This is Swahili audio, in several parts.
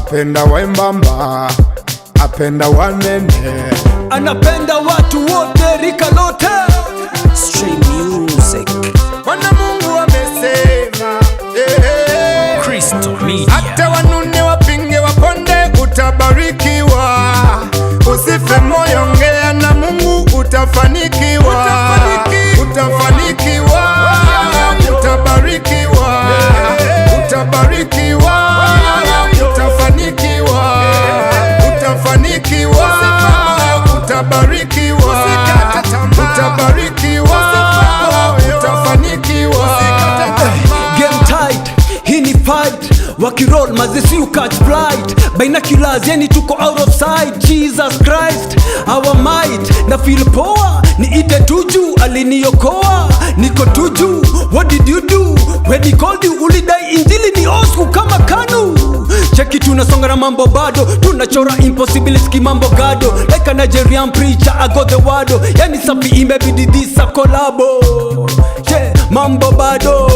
apenda wembamba, apenda wanene, anapenda watu wote, rika lote. Stream music. Bwana Mungu amesema, Crystal Media. hata wanune wapinge waponde utabarikiwa. Usife moyo, ongea na Mungu utafanikiwa. Utabarikiwa, utabarikiwa, utafanikiwa, utabarikiwa, utabarikiwa. Game tight, hii ni fight. Wakiroll mazisi you catch flight. Binoculars yani tuko out of sight. Jesus Christ, our might. Na feel poa, niite tuju, aliniokoa. Niko tuju, what did you do? When he called you, ulidai injili ni osku kama KANU. Cheki tunasonga na mambo bado, tunachora impossibility kimambo gado. Like a Nigerian preacher, I got the wado. Yani safi imebidi this a collabo. Yeah, mambo bado.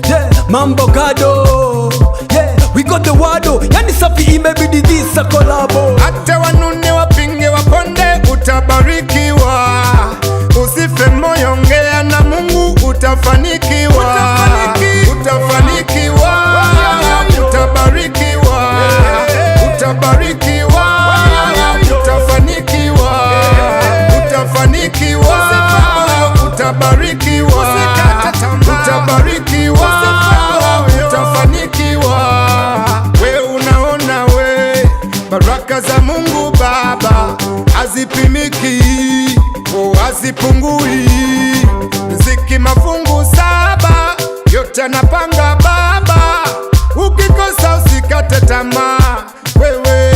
Yeah, mambo gado. Yeah, we got the wado. Yani safi imebidi this a collabo. Hata wanune wapinge waponde utabarikiwa. Usife moyo, ongea na Mungu utafanikiwa. Utafanikiwa, utabarikiwa, utabarikiwa, utafanikiwa, utafanikiwa, utabarikiwa, utabarikiwa, utafanikiwa. We unaona we, baraka za Mungu Baba hazipimiki, hazipungui. Riziki mafungu 7 yote anapanga Baba. Ukikosa usikate tamaa wewe,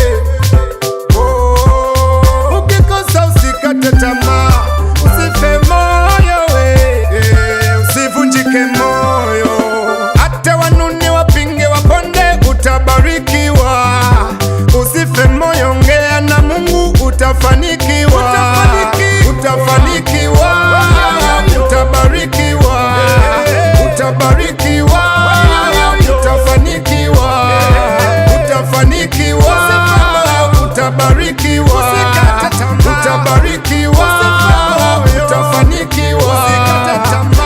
ukikosa usikate tamaa. Usife moyo we, usivunjike moyo. Hata wanune wapinge waponde utabarikiwa. Usife moyo, ongea na Mungu utafanikiwa. Utafanikiwa, utabarikiwa, utabarikiwa, utafanikiwa, utafanikiwa, utabarikiwa, utabarikiwa, utafanikiwa.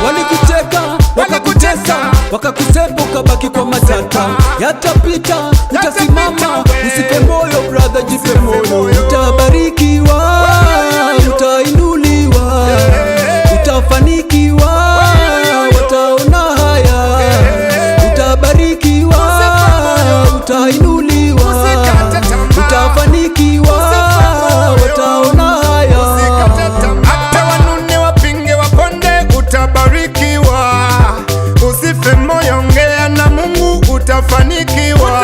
Walikuteka, wakakutesa, wakakusepa ukabaki kwa matata. Yatapita, utasimama, usife moyo brother, jipe moyo. Utabarikiwa, utainuliwa, utafanikiwa, wataona haya. Utabarikiwa, utainuliwa, utafanikiwa, wataona haya. Hata wanune wapinge waponde utabarikiwa. Usife moyo, ongea na Mungu utafanikiwa.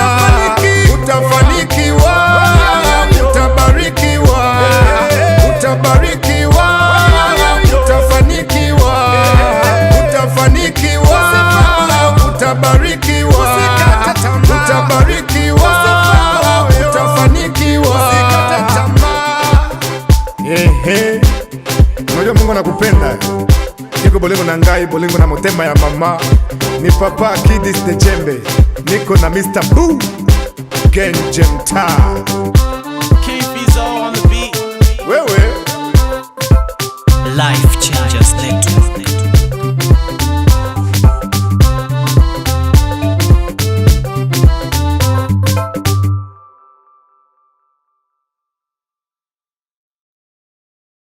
Utafanikiwa, utabarikiwa, utabarikiwa, utafanikiwa, utafanikiwa, utabarikiwa, utabarikiwa, utafanikiwa. Unajua Mungu anakupenda. Niko bolingo na ngai, bolingo na motema ya mama. Ni Papa Kidis the Jembe. Niko na Mr. Boo Genje Mtaa. King Fizo on the beat. Wewe Life